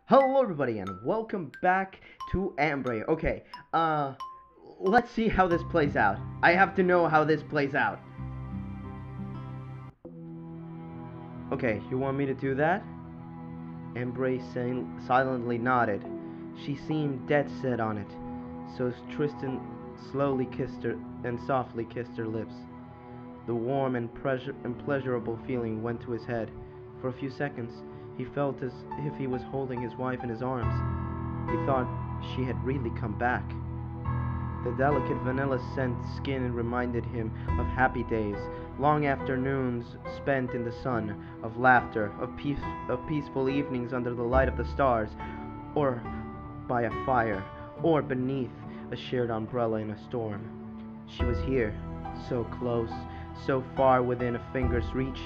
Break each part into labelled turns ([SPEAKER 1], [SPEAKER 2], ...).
[SPEAKER 1] Hello everybody and welcome back to Ambre. Okay, let's see how this plays out. I have to know how this plays out. Okay, you want me to do that? Ambre silently nodded. She seemed dead set on it. So Tristan slowly kissed her and softly kissed her lips. The warm and pleasurable feeling went to his head. For a few seconds, he felt as if he was holding his wife in his arms. He thought she had really come back. The delicate vanilla scent skin reminded him of happy days, long afternoons spent in the sun, of laughter, of peaceful evenings under the light of the stars, or by a fire, or beneath a shared umbrella in a storm. She was here, so close, so far within a finger's reach.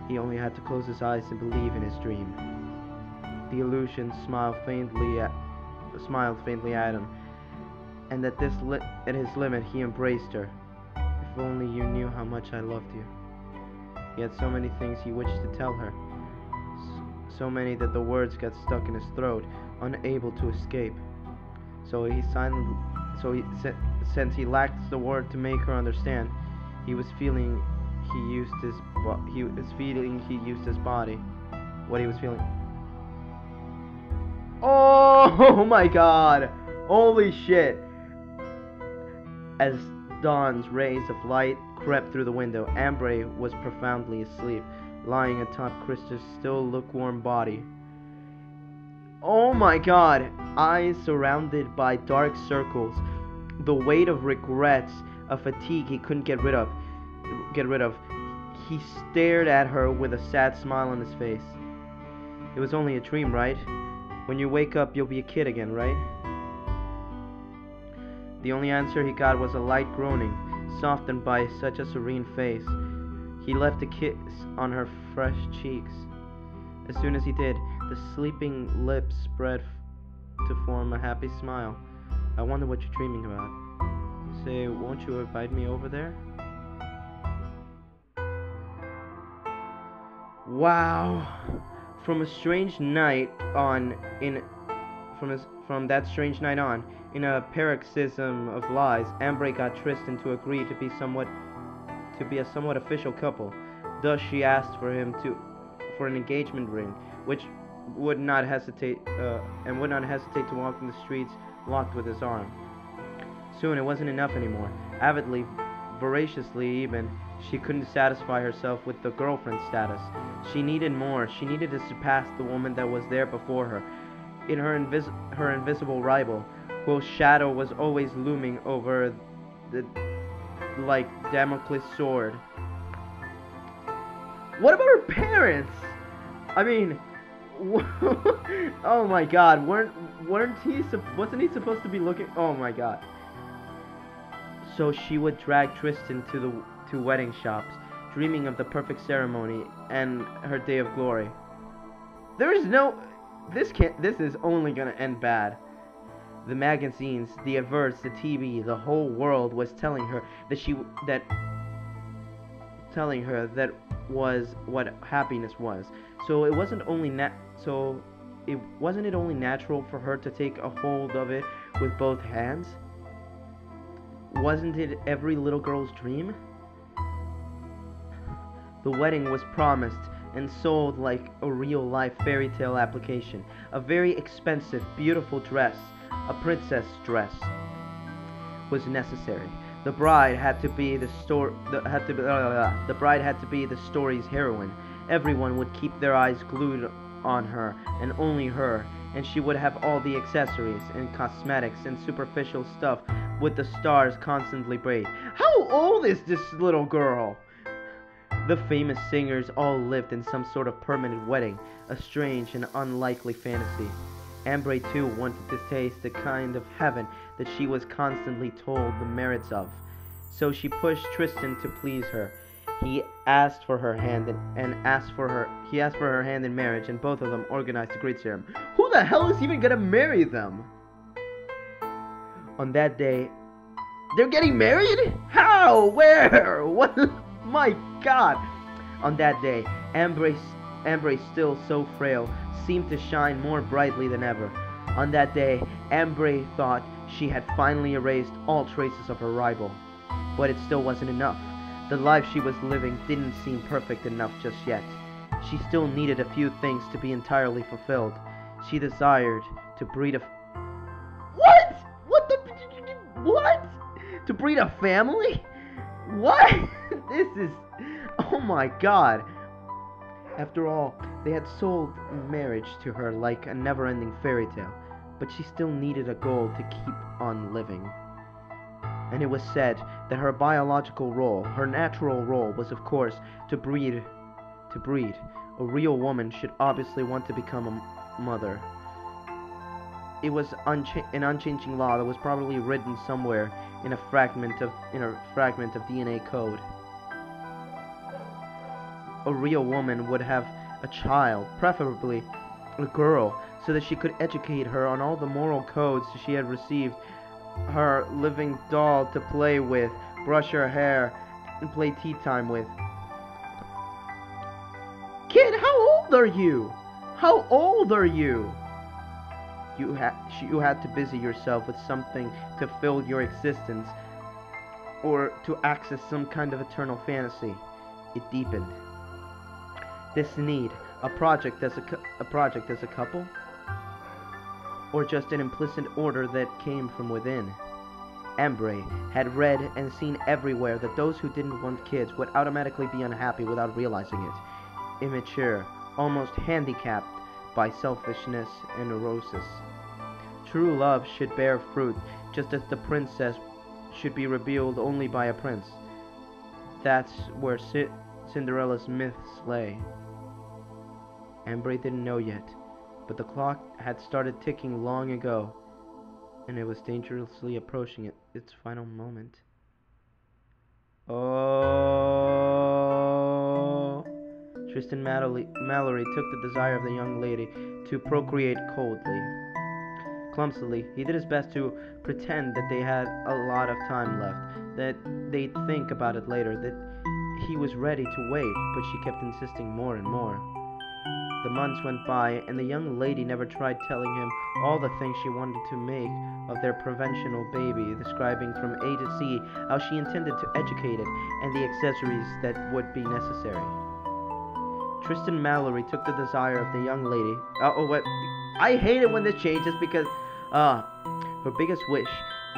[SPEAKER 1] He only had to close his eyes and believe in his dream. The illusion smiled faintly at him, and at his limit he embraced her. If only you knew how much I loved you. He had so many things he wished to tell her, so many that the words got stuck in his throat, unable to escape. Since he lacked the word to make her understand, he was feeling he used his body. What he was feeling. Oh my god! Holy shit! As dawn's rays of light crept through the window, Ambre was profoundly asleep, lying atop Krista's still lukewarm body. Oh my god! Eyes surrounded by dark circles, the weight of regrets, a fatigue he couldn't get rid of. He stared at her with a sad smile on his face. It was only a dream, right? When you wake up, you'll be a kid again, right? The only answer he got was a light groaning, softened by such a serene face. He left a kiss on her fresh cheeks. As soon as he did, the sleeping lips spread to form a happy smile. I wonder what you're dreaming about. Say, won't you invite me over there? Wow. From that strange night on, in a paroxysm of lies, Ambre got Tristan to agree to be a somewhat official couple. Thus she asked for an engagement ring, which would not hesitate to walk in the streets locked with his arm. Soon it wasn't enough anymore. Avidly, voraciously even, she couldn't satisfy herself with the girlfriend status. She needed more. She needed to surpass the woman that was there before her, in her invisible rival, whose shadow was always looming over like Damocles' sword. What about her parents? I mean, oh my God, wasn't he supposed to be looking? Oh my God. So she would drag Tristan to wedding shops, dreaming of the perfect ceremony and her day of glory. This is only gonna end bad. The magazines, the adverts, the TV, the whole world was telling her that was what happiness was. So wasn't it only natural for her to take a hold of it with both hands? Wasn't it every little girl's dream? The wedding was promised and sold like a real-life fairy tale application. A very expensive, beautiful dress, a princess dress, was necessary. The bride had to be the story's heroine. Everyone would keep their eyes glued on her and only her, and she would have all the accessories and cosmetics and superficial stuff with the stars constantly braid. How old is this little girl? The famous singers all lived in some sort of permanent wedding, a strange and unlikely fantasy. Ambre too wanted to taste the kind of heaven that she was constantly told the merits of. So she pushed Tristan to please her. He asked for her hand in marriage, and both of them organized a great ceremony. Who the hell is even gonna marry them? On that day, they're getting married? How? Where? What? My God! On that day, Ambre Ambre, still so frail, seemed to shine more brightly than ever. On that day, Ambre thought she had finally erased all traces of her rival. But it still wasn't enough. The life she was living didn't seem perfect enough just yet. She still needed a few things to be entirely fulfilled. She desired to breed a... What? What the... What? To breed a family? What? This is... Oh my god. After all, they had sold marriage to her like a never-ending fairy tale, but she still needed a goal to keep on living. And it was said that her biological role, her natural role, was of course to breed. A real woman should obviously want to become a mother. It was an unchanging law that was probably written somewhere in a fragment of DNA code. A real woman would have a child, preferably a girl, so that she could educate her on all the moral codes she had received, her living doll to play with, brush her hair, and play tea time with. Kid, how old are you? How old are you? You had to busy yourself with something to fill your existence, or to access some kind of eternal fantasy. It deepened. This need, a project as a couple, or just an implicit order that came from within. Ambre had read and seen everywhere that those who didn't want kids would automatically be unhappy without realizing it. Immature, almost handicapped by selfishness and neurosis. True love should bear fruit, just as the princess should be revealed only by a prince. That's where Cinderella's myths lay. Ambre didn't know yet, but the clock had started ticking long ago, and it was dangerously approaching its final moment. Oh! Tristan Mallory took the desire of the young lady to procreate coldly. Clumsily, he did his best to pretend that they had a lot of time left, that they'd think about it later, that he was ready to wait, but she kept insisting more and more. The months went by, and the young lady never tried telling him all the things she wanted to make of their provincial baby, describing from A to Z how she intended to educate it, and the accessories that would be necessary. Tristan Mallory took the desire of the young lady. I hate it when this changes because, her biggest wish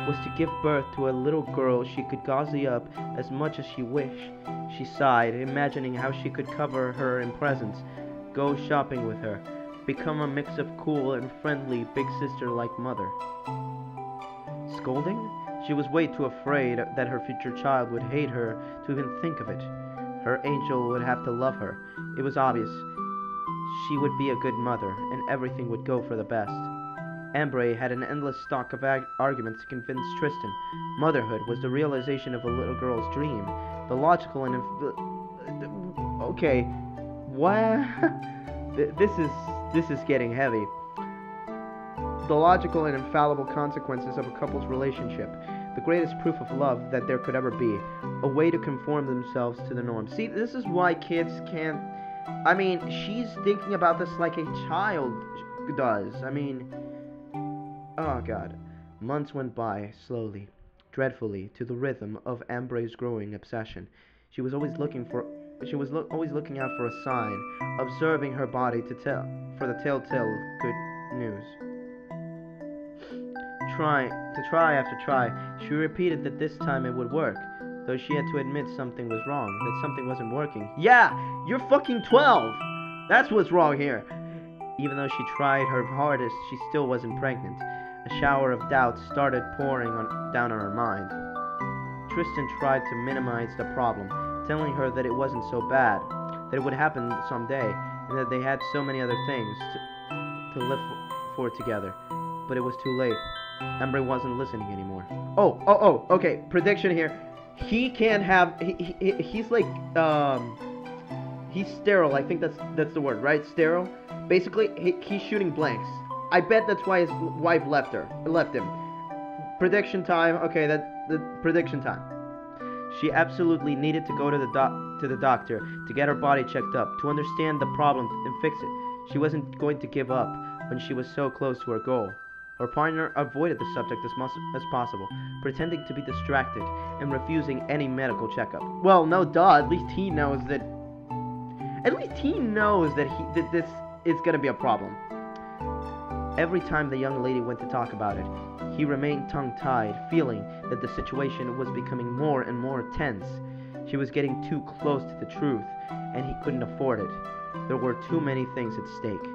[SPEAKER 1] was to give birth to a little girl she could gauzy up as much as she wished. She sighed, imagining how she could cover her in presents, go shopping with her, become a mix of cool and friendly big sister-like mother. Scolding? She was way too afraid that her future child would hate her to even think of it. Her angel would have to love her. It was obvious. She would be a good mother, and everything would go for the best. Ambre had an endless stock of arguments to convince Tristan. Motherhood was the realization of a little girl's dream. The logical and... Okay, what? This is getting heavy. The logical and infallible consequences of a couple's relationship. The greatest proof of love that there could ever be. A way to conform themselves to the norm. See, this is why kids can't... I mean, she's thinking about this like a child does. I mean... Oh, God. Months went by, slowly, dreadfully, to the rhythm of Ambre's growing obsession. She was always looking out for a sign, observing her body for the telltale good news. Try after try, she repeated that this time it would work, though she had to admit something was wrong, that something wasn't working. Yeah, you're fucking 12! That's what's wrong here! Even though she tried her hardest, she still wasn't pregnant. A shower of doubt started pouring down on her mind. Tristan tried to minimize the problem, telling her that it wasn't so bad, that it would happen someday, and that they had so many other things to live for together. But it was too late. Ambre wasn't listening anymore. Okay, prediction here. He can't have, he's like, he's sterile, I think that's the word, right? Sterile? Basically, he's shooting blanks. I bet that's why his wife left him. Prediction time. Okay, the prediction time. She absolutely needed to go to the doctor to get her body checked up, to understand the problem and fix it. She wasn't going to give up when she was so close to her goal. Her partner avoided the subject as possible, pretending to be distracted and refusing any medical checkup. Well, no duh, at least he knows that this is going to be a problem. Every time the young lady went to talk about it, he remained tongue-tied, feeling that the situation was becoming more and more tense. She was getting too close to the truth, and he couldn't afford it. There were too many things at stake.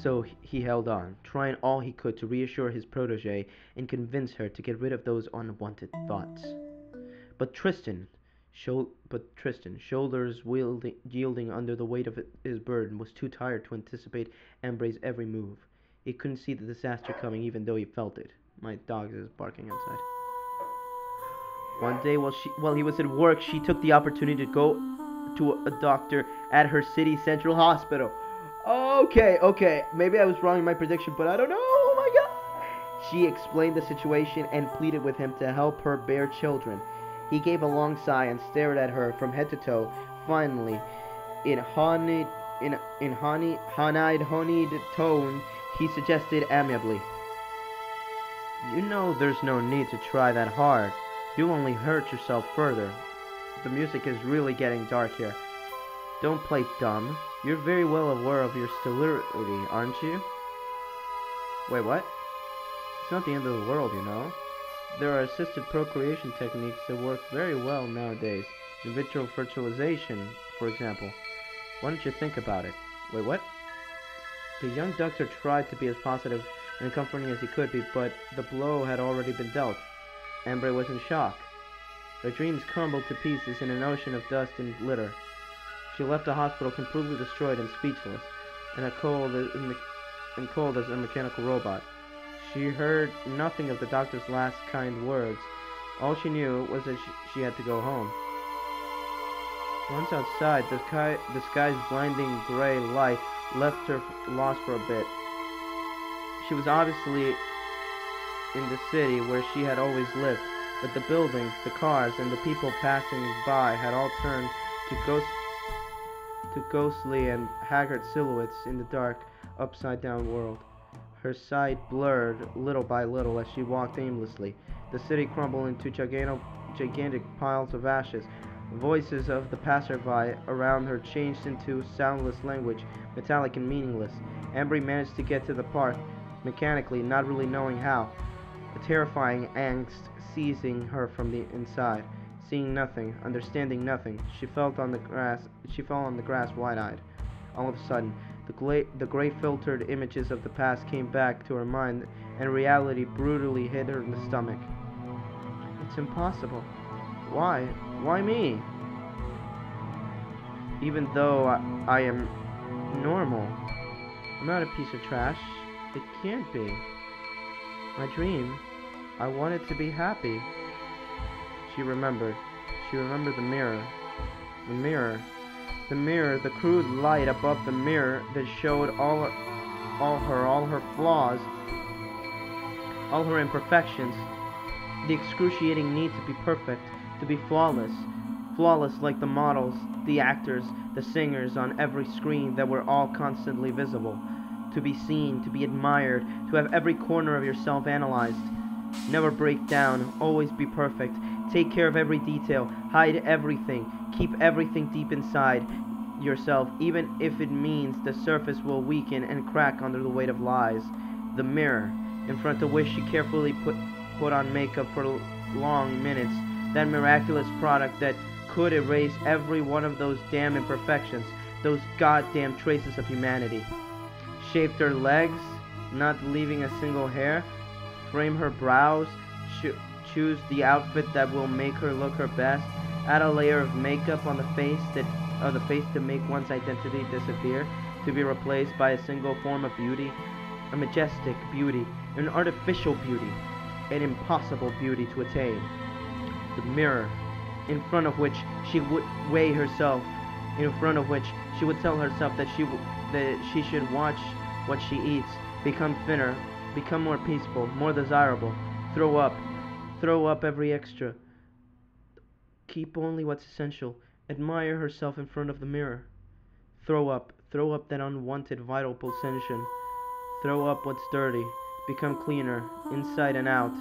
[SPEAKER 1] So he held on, trying all he could to reassure his protégée and convince her to get rid of those unwanted thoughts. But Tristan, shoulders yielding under the weight of his burden, was too tired to anticipate Ambre's every move. He couldn't see the disaster coming even though he felt it. My dog is barking outside. One day while he was at work, she took the opportunity to go to a doctor at her city central hospital. Okay, maybe I was wrong in my prediction, but I don't know. Oh my god! She explained the situation and pleaded with him to help her bear children. He gave a long sigh and stared at her from head to toe. Finally, in honeyed tone, he suggested amiably, "You know there's no need to try that hard. You'll only hurt yourself further. The music is really getting dark here. Don't play dumb. You're very well aware of your sterility, aren't you?" Wait, what? It's not the end of the world, you know. There are assisted procreation techniques that work very well nowadays. In vitro fertilization, for example. Why don't you think about it? Wait, what? The young doctor tried to be as positive and comforting as he could be, but the blow had already been dealt. Ambre was in shock. Her dreams crumbled to pieces in an ocean of dust and glitter. She left the hospital completely destroyed and speechless, and cold as a mechanical robot. She heard nothing of the doctor's last kind words. All she knew was that she had to go home. Once outside, the sky's blinding gray light left her lost for a bit. She was obviously in the city where she had always lived, but the buildings, the cars, and the people passing by had all turned to ghostly and haggard silhouettes in the dark, upside-down world. Her sight blurred little by little as she walked aimlessly. The city crumbled into gigantic piles of ashes. Voices of the passerby around her changed into soundless language, metallic and meaningless. Ambre managed to get to the park, mechanically, not really knowing how. A terrifying angst seizing her from the inside. Seeing nothing, understanding nothing, she fell on the grass wide-eyed. All of a sudden, the gray filtered images of the past came back to her mind, and reality brutally hit her in the stomach. It's impossible. Why? Why me? Even though I am normal, I'm not a piece of trash. It can't be. My dream, I wanted to be happy. She remembered the mirror. The crude light above the mirror that showed all her flaws, all her imperfections, the excruciating need to be perfect, to be flawless like the models, the actors, the singers on every screen that were all constantly visible, to be seen, to be admired, to have every corner of yourself analyzed. Never break down, always be perfect, take care of every detail, hide everything, keep everything deep inside yourself, even if it means the surface will weaken and crack under the weight of lies. The mirror, in front of which she carefully put on makeup for long minutes, that miraculous product that could erase every one of those damn imperfections, those goddamn traces of humanity. Shaved her legs, not leaving a single hair, frame her brows, choose the outfit that will make her look her best, add a layer of makeup on the face to make one's identity disappear, to be replaced by a single form of beauty, a majestic beauty, an artificial beauty, an impossible beauty to attain. The mirror, in front of which she would weigh herself, in front of which she would tell herself that she should watch what she eats, become thinner, become more peaceful, more desirable, throw up, Throw up every extra. Keep only what's essential. Admire herself in front of the mirror. Throw up that unwanted vital pulsation. Throw up what's dirty. Become cleaner, inside and out.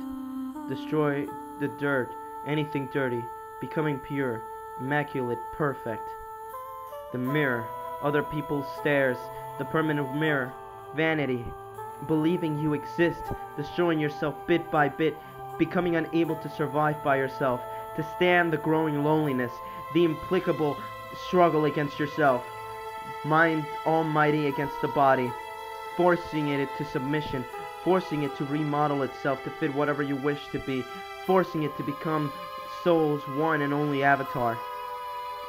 [SPEAKER 1] Destroy the dirt, anything dirty. Becoming pure, immaculate, perfect. The mirror, other people's stares, the permanent mirror, vanity, believing you exist, destroying yourself bit by bit, becoming unable to survive by yourself, to stand the growing loneliness, the implacable struggle against yourself, mind almighty against the body, forcing it to submission, forcing it to remodel itself to fit whatever you wish to be, forcing it to become soul's one and only avatar.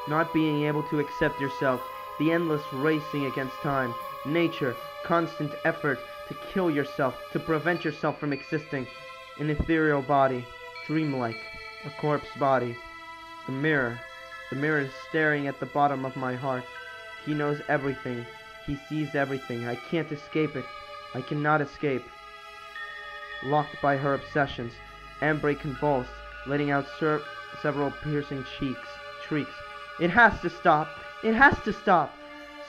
[SPEAKER 1] Not being able to accept yourself, the endless racing against time, nature, constant effort to kill yourself, to prevent yourself from existing. An ethereal body, dreamlike, a corpse body. The mirror is staring at the bottom of my heart. He knows everything. He sees everything. I can't escape it. I cannot escape. Locked by her obsessions, Ambre convulsed, letting out several piercing shrieks. It has to stop! It has to stop!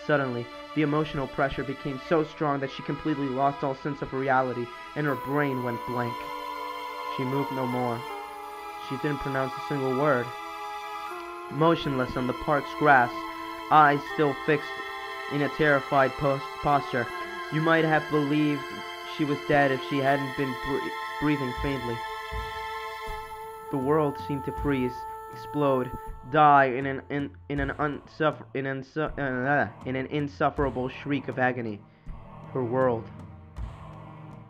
[SPEAKER 1] Suddenly, the emotional pressure became so strong that she completely lost all sense of reality, and her brain went blank. She moved no more. She didn't pronounce a single word. Motionless on the park's grass, eyes still fixed in a terrified posture, you might have believed she was dead if she hadn't been breathing faintly. The world seemed to freeze, explode, die in an insufferable shriek of agony. Her world.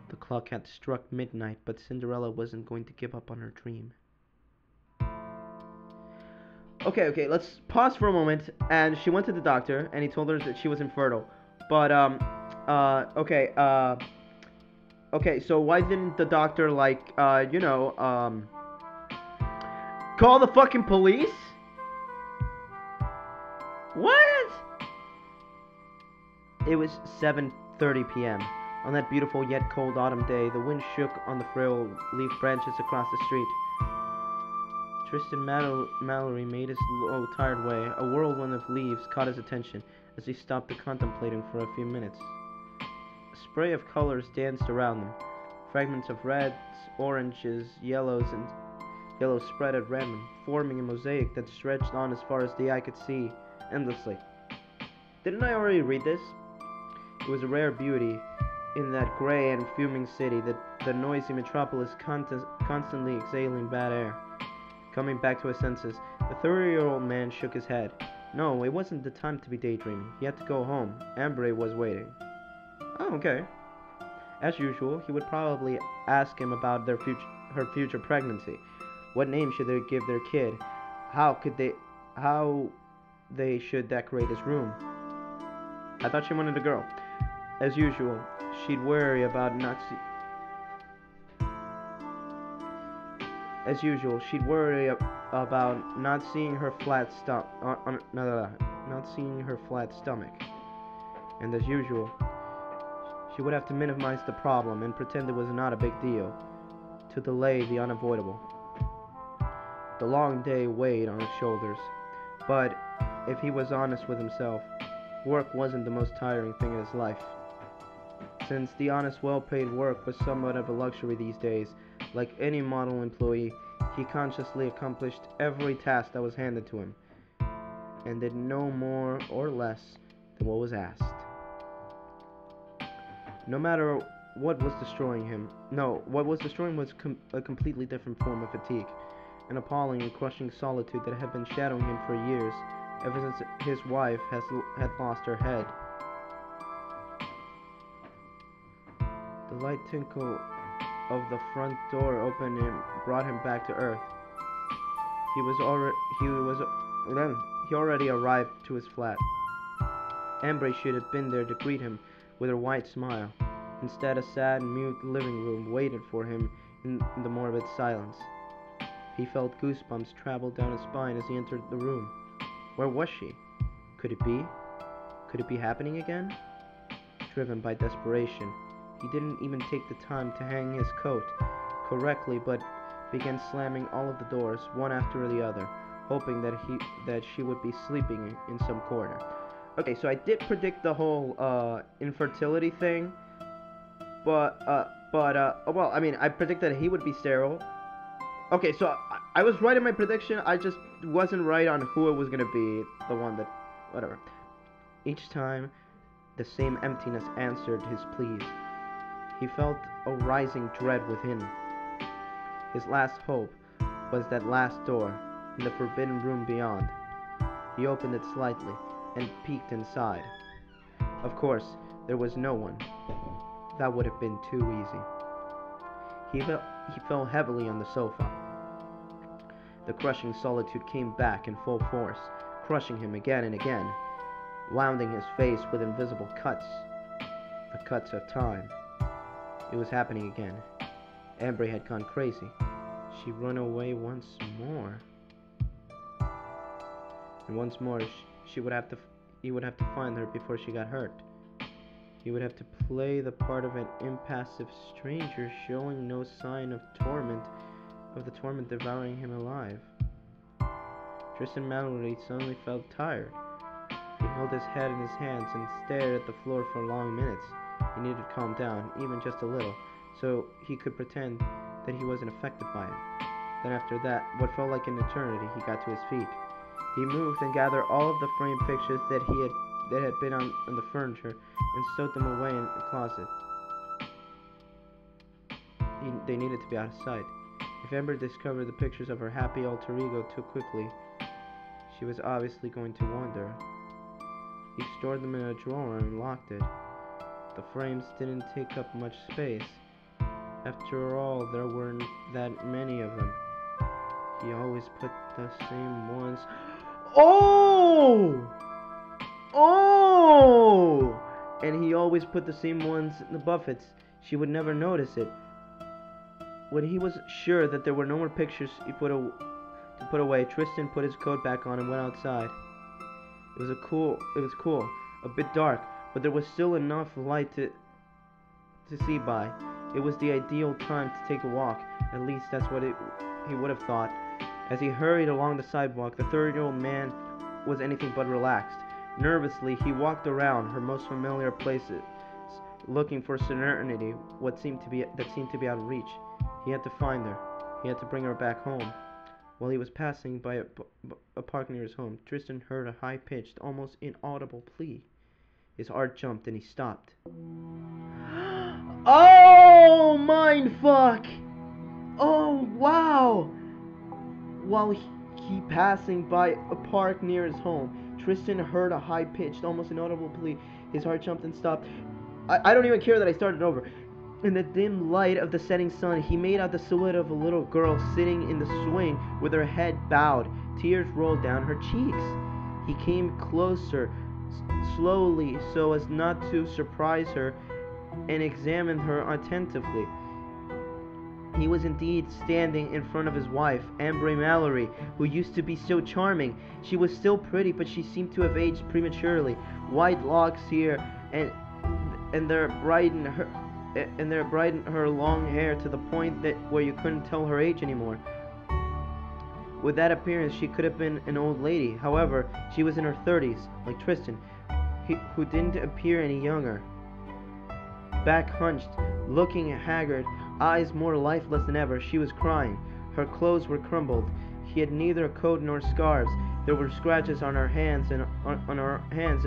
[SPEAKER 1] The clock had struck midnight, but Cinderella wasn't going to give up on her dream. Okay, let's pause for a moment. And she went to the doctor, and he told her that she was infertile. But, okay, so why didn't the doctor, call the fucking police? What? It was 7:30 p.m. On that beautiful yet cold autumn day, the wind shook on the frail leaf branches across the street. Tristan Mallory made his low, tired way. A whirlwind of leaves caught his attention as he stopped to contemplate him for a few minutes. A spray of colors danced around them. Fragments of reds, oranges, yellows spread at random, forming a mosaic that stretched on as far as the eye could see, endlessly. Didn't I already read this? It was a rare beauty in that gray and fuming city, the noisy metropolis constantly exhaling bad air. Coming back to his senses, the 30-year-old man shook his head. No, it wasn't the time to be daydreaming. He had to go home. Ambre was waiting. Oh, okay. As usual, he would probably ask him about her future pregnancy. What name should they give their kid? How they should decorate his room. I thought she wanted a girl. As usual, she'd worry about not seeing her flat stomach. And as usual, she would have to minimize the problem and pretend it was not a big deal, to delay the unavoidable. The long day weighed on his shoulders, but if he was honest with himself, work wasn't the most tiring thing in his life. Since the honest, well-paid work was somewhat of a luxury these days, like any model employee, he consciously accomplished every task that was handed to him, and did no more or less than what was asked. No matter what was destroying him, what was destroying was a completely different form of fatigue, an appalling and crushing solitude that had been shadowing him for years, ever since his wife had lost her head. The light tinkle of the front door opened and brought him back to earth. He already arrived to his flat. Ambre should have been there to greet him with her white smile. Instead, a sad, mute living room waited for him in the morbid silence. He felt goosebumps travel down his spine as he entered the room. Where was she? Could it be? Could it be happening again? Driven by desperation, he didn't even take the time to hang his coat correctly, but began slamming all of the doors, one after the other, hoping that she would be sleeping in some corner. Okay, so I did predict the whole infertility thing, but well, I mean, I predicted he would be sterile. Okay, so I was right in my prediction. I just wasn't right on who it was gonna be, the one that, whatever. Each time, the same emptiness answered his pleas. He felt a rising dread within. His last hope was that last door in the forbidden room beyond. He opened it slightly and peeked inside. Of course, there was no one. That would have been too easy. He fell heavily on the sofa. The crushing solitude came back in full force, crushing him again and again, wounding his face with invisible cuts. The cuts of time. It was happening again. Ambre had gone crazy. She'd run away once more. And once more, he would have to find her before she got hurt. He would have to play the part of an impassive stranger, showing no sign of the torment devouring him alive. Tristan Mallory suddenly felt tired. He held his head in his hands and stared at the floor for long minutes. He needed to calm down, even just a little, so he could pretend that he wasn't affected by it. Then after that, what felt like an eternity, he got to his feet. He moved and gathered all of the framed pictures that had been on the furniture and stowed them away in a closet. They needed to be out of sight. If Amber discovered the pictures of her happy alter ego too quickly, she was obviously going to wonder. He stored them in a drawer and locked it. The frames didn't take up much space. After all, there weren't that many of them. He always put the same ones. Oh! Oh! And he always put the same ones in the buffets. She would never notice it. When he was sure that there were no more pictures to put away, Tristan put his coat back on and went outside. It was cool, a bit dark, but there was still enough light to see by. It was the ideal time to take a walk. At least that's what he would have thought. As he hurried along the sidewalk, the 30-year-old man was anything but relaxed. Nervously, he walked around her most familiar places, looking for serenity, that seemed to be out of reach. He had to find her. He had to bring her back home. While he was passing by a park near his home, Tristan heard a high-pitched, almost inaudible plea. His heart jumped and he stopped. Oh, mindfuck! Oh, wow! While he passing by a park near his home, Tristan heard a high-pitched, almost inaudible plea. His heart jumped and stopped. I don't even care that I started over. In the dim light of the setting sun, he made out the silhouette of a little girl sitting in the swing with her head bowed. Tears rolled down her cheeks. He came closer, slowly, so as not to surprise her, and examined her attentively. He was indeed standing in front of his wife, Ambre Mallory, who used to be so charming. She was still pretty, but she seemed to have aged prematurely. White locks here, and they're brightened her long hair to the point where you couldn't tell her age anymore. With that appearance, she could have been an old lady. However, she was in her 30s, like Tristan, who didn't appear any younger. Back hunched, looking haggard, eyes more lifeless than ever, she was crying. Her clothes were crumbled. He had neither a coat nor scarves. There were scratches on her hands and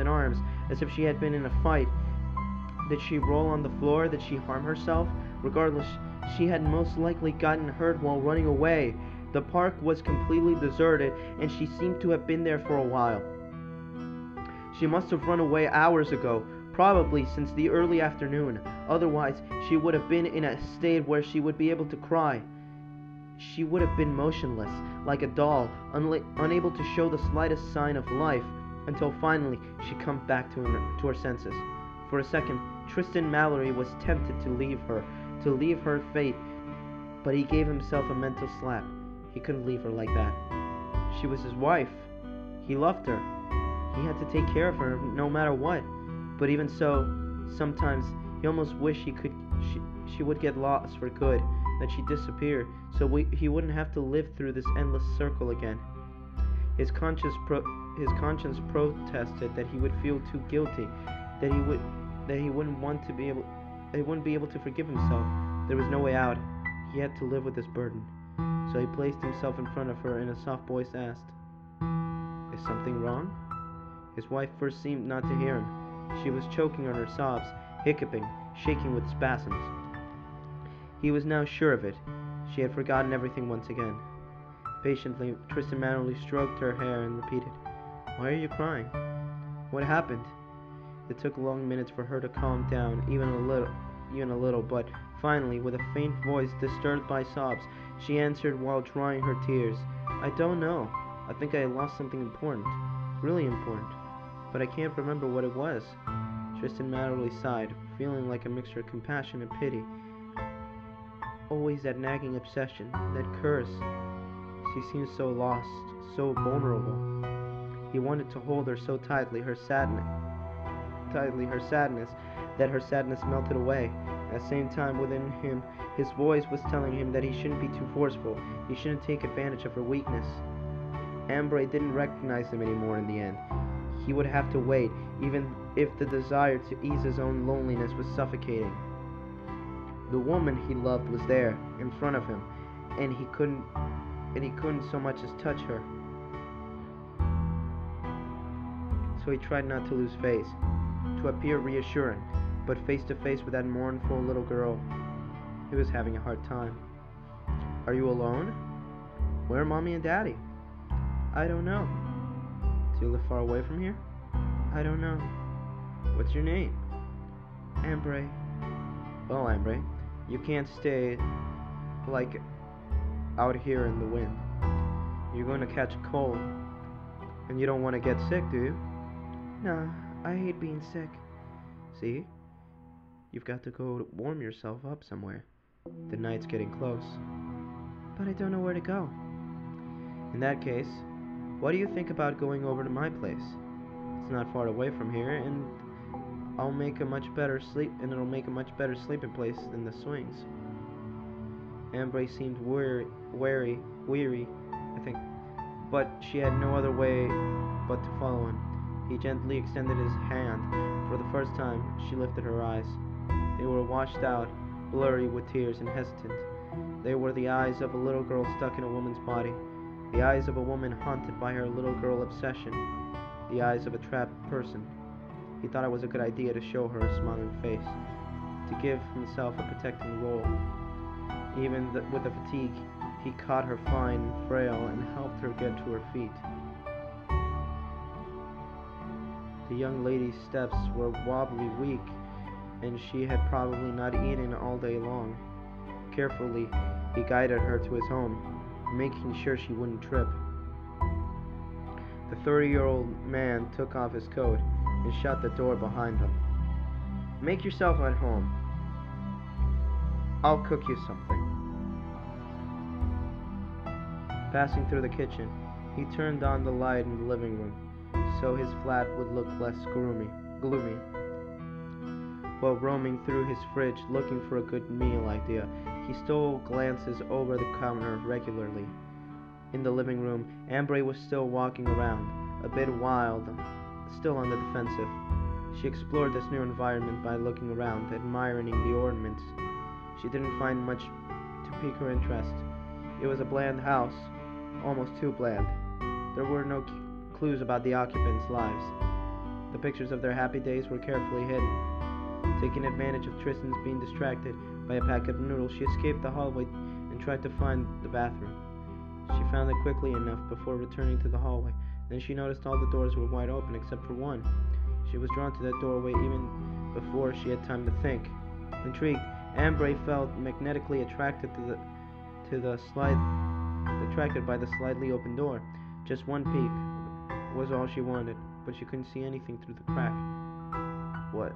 [SPEAKER 1] arms, as if she had been in a fight. Did she roll on the floor? Did she harm herself? Regardless, she had most likely gotten hurt while running away. The park was completely deserted, and she seemed to have been there for a while. She must have run away hours ago, probably since the early afternoon. Otherwise, she would have been in a state where she would be able to cry. She would have been motionless, like a doll, unable to show the slightest sign of life, until finally she came back to her senses. For a second, Tristan Mallory was tempted to leave her fate, but he gave himself a mental slap. He couldn't leave her like that. She was his wife. He loved her. He had to take care of her no matter what. But even so, sometimes he almost wished she would get lost for good. that she disappear, so he wouldn't have to live through this endless circle again. His conscience protested that he would feel too guilty, that he wouldn't be able to forgive himself. There was no way out. He had to live with this burden. So he placed himself in front of her and a soft voice asked, "Is something wrong?" His wife first seemed not to hear him. She was choking on her sobs, hiccuping, shaking with spasms. He was now sure of it. She had forgotten everything once again. Patiently, Tristan manually stroked her hair and repeated, "Why are you crying? What happened?" It took long minutes for her to calm down, even a little, but finally, with a faint voice disturbed by sobs, she answered while drying her tears, "I don't know. I think I lost something important. Really important. But I can't remember what it was." Tristan manually sighed, feeling like a mixture of compassion and pity. Always that nagging obsession, that curse. She seemed so lost, so vulnerable. He wanted to hold her so tightly, her sadness, that her sadness melted away. At the same time, within him, his voice was telling him that he shouldn't be too forceful. He shouldn't take advantage of her weakness. Ambre didn't recognize him anymore in the end. He would have to wait, even if the desire to ease his own loneliness was suffocating. The woman he loved was there, in front of him, and he couldn't so much as touch her. So he tried not to lose face, to appear reassuring, but face to face with that mournful little girl, he was having a hard time. "Are you alone? Where are Mommy and Daddy?" "I don't know." "Do you live far away from here?" "I don't know." "What's your name?" "Ambre." "Well, Ambre, you can't stay like out here in the wind. You're going to catch a cold, and you don't want to get sick, do you?" "No, I hate being sick." "See? You've got to go warm yourself up somewhere. The night's getting close." "But I don't know where to go." "In that case, what do you think about going over to my place? It's not far away from here, and it'll make a much better sleeping place than the swings." Ambre seemed weary, I think, but she had no other way but to follow him. He gently extended his hand. For the first time, she lifted her eyes. They were washed out, blurry with tears and hesitant. They were the eyes of a little girl stuck in a woman's body, the eyes of a woman haunted by her little girl obsession, the eyes of a trapped person. He thought it was a good idea to show her a smiling face, to give himself a protecting role. Even with the fatigue, he caught her fine and frail and helped her get to her feet. The young lady's steps were wobbly, weak, and she had probably not eaten all day long. Carefully, he guided her to his home, making sure she wouldn't trip. The 30-year-old man took off his coat and shut the door behind him. "Make yourself at home. I'll cook you something." Passing through the kitchen, he turned on the light in the living room, so his flat would look less gloomy. While roaming through his fridge looking for a good meal idea, he stole glances over the counter regularly. In the living room, Ambre was still walking around, a bit wild, still on the defensive. She explored this new environment by looking around, admiring the ornaments. She didn't find much to pique her interest. It was a bland house, almost too bland. There were no clues about the occupants' lives. The pictures of their happy days were carefully hidden. Taking advantage of Tristan's being distracted by a pack of noodles, she escaped the hallway and tried to find the bathroom. She found it quickly enough before returning to the hallway. Then she noticed all the doors were wide open except for one. She was drawn to that doorway even before she had time to think. Intrigued, Ambre felt magnetically attracted by the slightly open door. Just one peek was all she wanted, but she couldn't see anything through the crack. What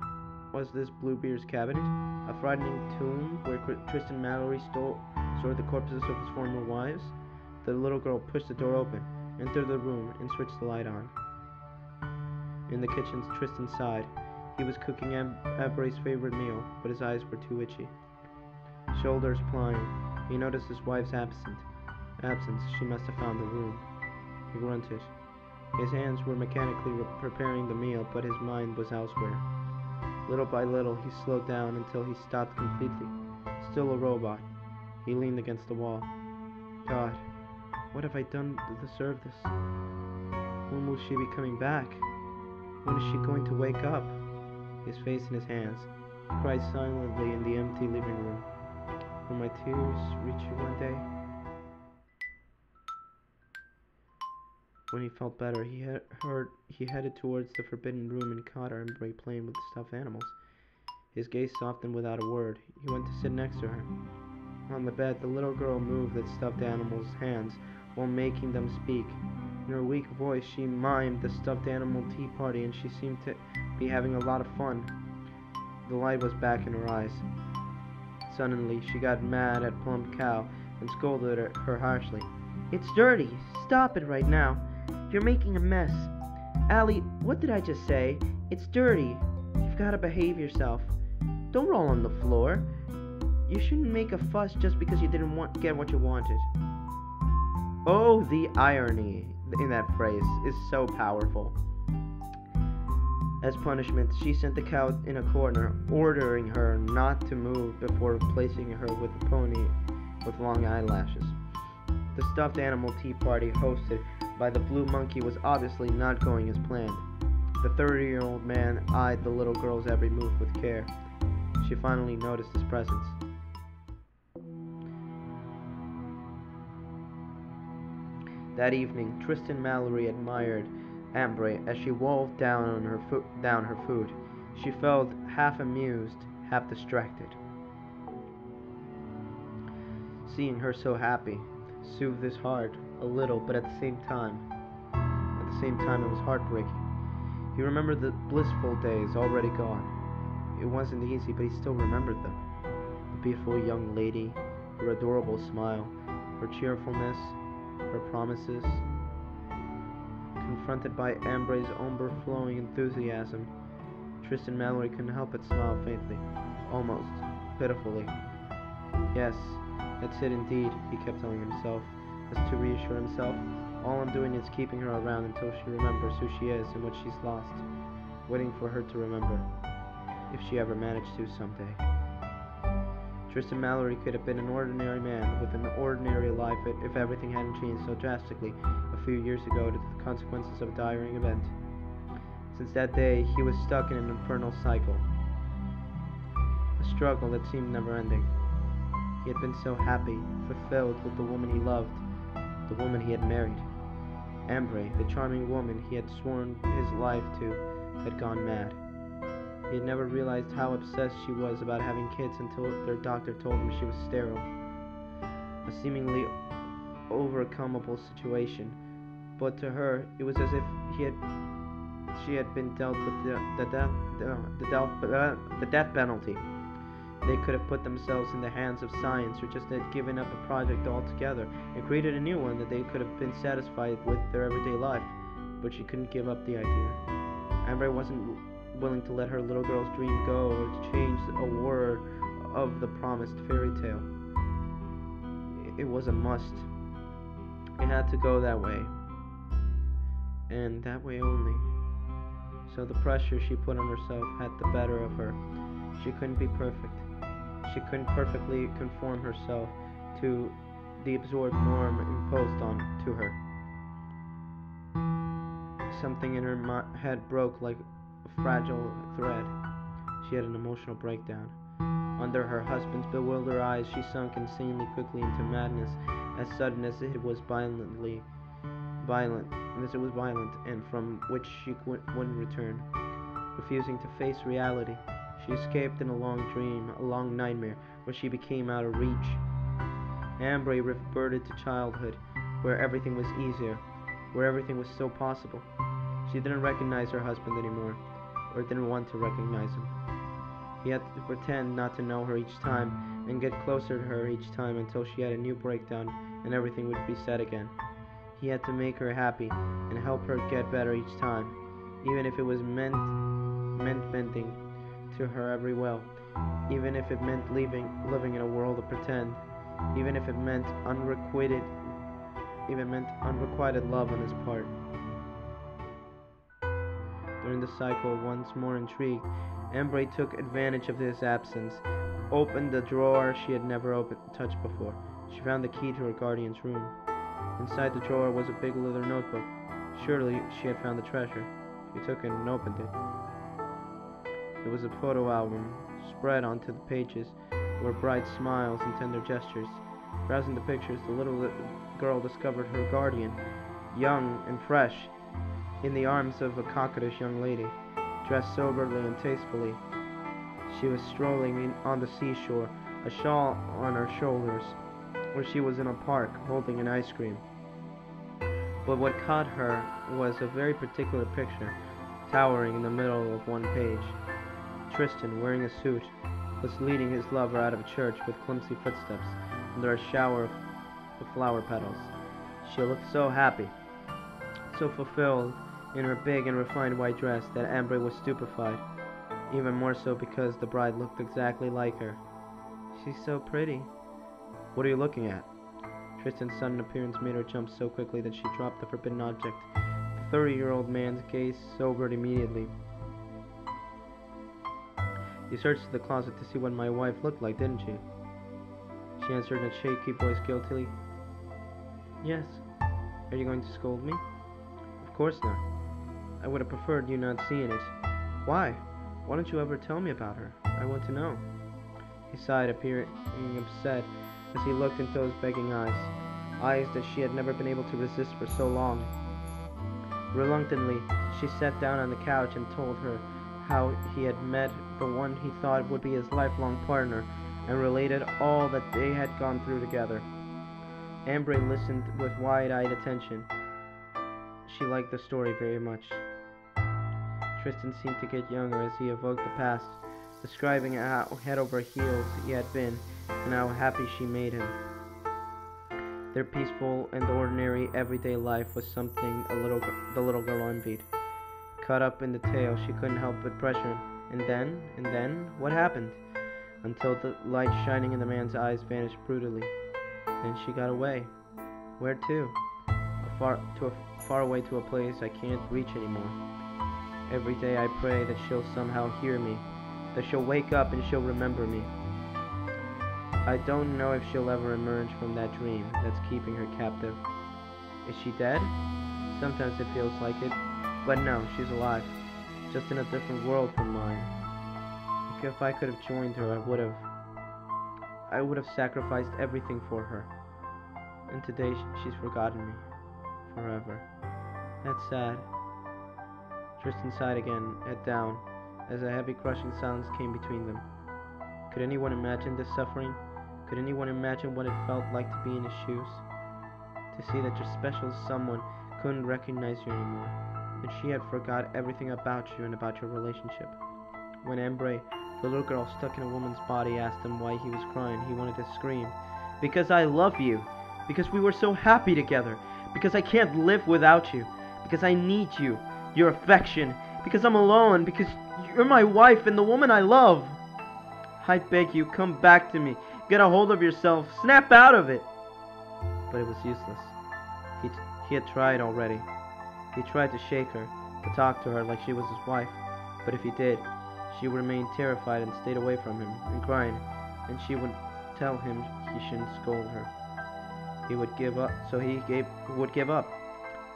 [SPEAKER 1] was this Bluebeard's cabinet? A frightening tomb where Tristan Mallory stored the corpses of his former wives? The little girl pushed the door open, entered the room, and switched the light on. In the kitchen, Tristan sighed. He was cooking Ambre's favorite meal, but his eyes were too itchy. Shoulders plying, He noticed his wife's absence. She must have found the room. He grunted. His hands were mechanically preparing the meal, but his mind was elsewhere. Little by little, he slowed down until he stopped completely. Still a robot. He leaned against the wall. God, what have I done to deserve this? When will she be coming back? When is she going to wake up? His face in his hands, he cried silently in the empty living room. Will my tears reach you one day? When he felt better, he headed towards the forbidden room and caught Ambre playing with the stuffed animals. His gaze softened without a word. He went to sit next to her. On the bed, the little girl moved the stuffed animals' hands while making them speak. In her weak voice, she mimed the stuffed animal tea party, and she seemed to be having a lot of fun. The light was back in her eyes. Suddenly, she got mad at Plump Cow and scolded her harshly. It's dirty. Stop it right now. You're making a mess. Allie, what did I just say? It's dirty. You've got to behave yourself. Don't roll on the floor. You shouldn't make a fuss just because you didn't get what you wanted. Oh, the irony in that phrase is so powerful. As punishment, she sent the cow in a corner, ordering her not to move before placing her with a pony with long eyelashes. The stuffed animal tea party hosted by the blue monkey was obviously not going as planned. The 30-year-old man eyed the little girl's every move with care. She finally noticed his presence. That evening, Tristan Mallory admired Ambre as she wolfed down her food. She felt half amused, half distracted. Seeing her so happy soothed his heart a little, but at the same time it was heartbreaking. He remembered the blissful days already gone. It wasn't easy, but he still remembered them. The beautiful young lady, her adorable smile, her cheerfulness, her promises. Confronted by Ambre's overflowing enthusiasm, Tristan Mallory couldn't help but smile faintly, almost pitifully. Yes, that's it indeed, he kept telling himself, as to reassure himself. All I'm doing is keeping her around until she remembers who she is and what she's lost, waiting for her to remember, if she ever managed to someday. Tristan Mallory could have been an ordinary man with an ordinary life if everything hadn't changed so drastically a few years ago due to the consequences of a dire event. Since that day, he was stuck in an infernal cycle, a struggle that seemed never-ending. He had been so happy, fulfilled with the woman he loved, the woman he had married. Ambre, the charming woman he had sworn his life to, had gone mad. He had never realized how obsessed she was about having kids until their doctor told him she was sterile. A seemingly overcomable situation, but to her it was as if she had been dealt with the death penalty. They could have put themselves in the hands of science, or just had given up a project altogether and created a new one that they could have been satisfied with their everyday life, but she couldn't give up the idea. Ambre wasn't willing to let her little girl's dream go or to change a word of the promised fairy tale. It was a must. It had to go that way, and that way only. So the pressure she put on herself had the better of her. She couldn't be perfect. She couldn't perfectly conform herself to the absorbed norm imposed to her. Something in her head broke like a fragile thread. She had an emotional breakdown. Under her husband's bewildered eyes, she sunk insanely quickly into madness, as sudden as it was violent, and from which she wouldn't return. Refusing to face reality, she escaped in a long dream, a long nightmare, where she became out of reach. Ambre reverted to childhood, where everything was easier, where everything was still possible. She didn't recognize her husband anymore, or didn't want to recognize him. He had to pretend not to know her each time, and get closer to her each time until she had a new breakdown and everything would reset again. He had to make her happy and help her get better each time, even if it was meant bending to her every will, even if it meant living in a world of pretend. even if it meant unrequited love on his part. During the cycle, once more intrigued, Ambre took advantage of his absence, opened the drawer she had never touched before. She found the key to her guardian's room. Inside the drawer was a big leather notebook. Surely she had found the treasure. She took it and opened it. It was a photo album. Spread onto the pages were bright smiles and tender gestures. Browsing the pictures, the little girl discovered her guardian, young and fresh, in the arms of a coquettish young lady, dressed soberly and tastefully. She was strolling on the seashore, a shawl on her shoulders, where she was in a park holding an ice cream. But what caught her was a very particular picture, towering in the middle of one page. Tristan, wearing a suit, was leading his lover out of church with clumsy footsteps under a shower of flower petals. She looked so happy, so fulfilled in her big and refined white dress that Ambre was stupefied, even more so because the bride looked exactly like her. "She's so pretty." "What are you looking at?" Tristan's sudden appearance made her jump so quickly that she dropped the forbidden object. The 30-year-old man's gaze sobered immediately. "You searched the closet to see what my wife looked like, didn't you?" She answered in a shaky voice guiltily. "Yes." "Are you going to scold me?" "Of course not. I would have preferred you not seeing it." "Why? Why don't you ever tell me about her? I want to know." He sighed, appearing upset as he looked into those begging eyes that she had never been able to resist for so long. Reluctantly, she sat down on the couch and told her how he had met the one he thought would be his lifelong partner, and related all that they had gone through together. Ambre listened with wide-eyed attention. She liked the story very much. Tristan seemed to get younger as he evoked the past, describing how head over heels he had been and how happy she made him. Their peaceful and ordinary everyday life was something the little girl envied. Caught up in the tale, she couldn't help but pressure him. And then, what happened? Until the light shining in the man's eyes vanished brutally. Then she got away. Where to? Far away to a place I can't reach anymore. Every day I pray that she'll somehow hear me, that she'll wake up and she'll remember me. I don't know if she'll ever emerge from that dream that's keeping her captive. Is she dead? Sometimes it feels like it, but no, she's alive, just in a different world from mine. If I could have joined her, I would have sacrificed everything for her. And today she's forgotten me. Forever. That's sad. Tristan sighed again, head down, as a heavy crushing silence came between them. Could anyone imagine this suffering? Could anyone imagine what it felt like to be in his shoes? To see that your special someone couldn't recognize you anymore, that she had forgot everything about you and about your relationship. When Ambre, the little girl stuck in a woman's body, asked him why he was crying, he wanted to scream. "Because I love you. Because we were so happy together. Because I can't live without you. Because I need you, your affection. Because I'm alone. Because you're my wife and the woman I love. I beg you, come back to me. Get a hold of yourself. Snap out of it." But it was useless. He had tried already. He tried to shake her, to talk to her like she was his wife. But if he did, she would remain terrified and stayed away from him, and crying, and she would tell him he shouldn't scold her. He would give up, so he would give up.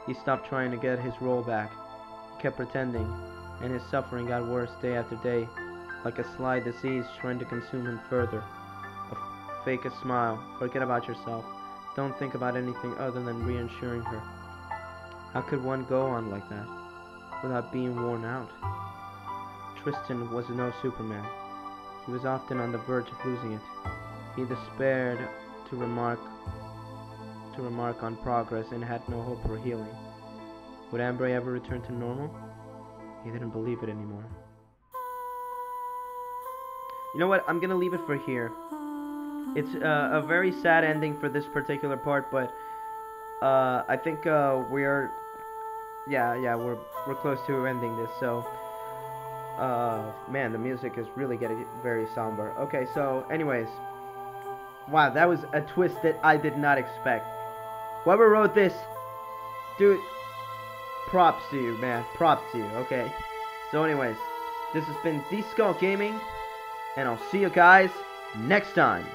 [SPEAKER 1] He stopped trying to get his role back. He kept pretending, and his suffering got worse day after day, like a sly disease trying to consume him further. Fake a smile, forget about yourself, don't think about anything other than reassuring her. How could one go on like that, without being worn out? Tristan was no Superman. He was often on the verge of losing it. He despaired to remark on progress and had no hope for healing. Would Ambre ever return to normal? He didn't believe it anymore. You know what? I'm gonna leave it for here. It's a very sad ending for this particular part, but I think we're close to ending this. So man, the music is really getting very somber. Okay, so anyways, Wow, that was a twist that I did not expect. Whoever wrote this, dude, props to you, man. Props to you, okay? So anyways, this has been D-Skull Gaming, and I'll see you guys next time.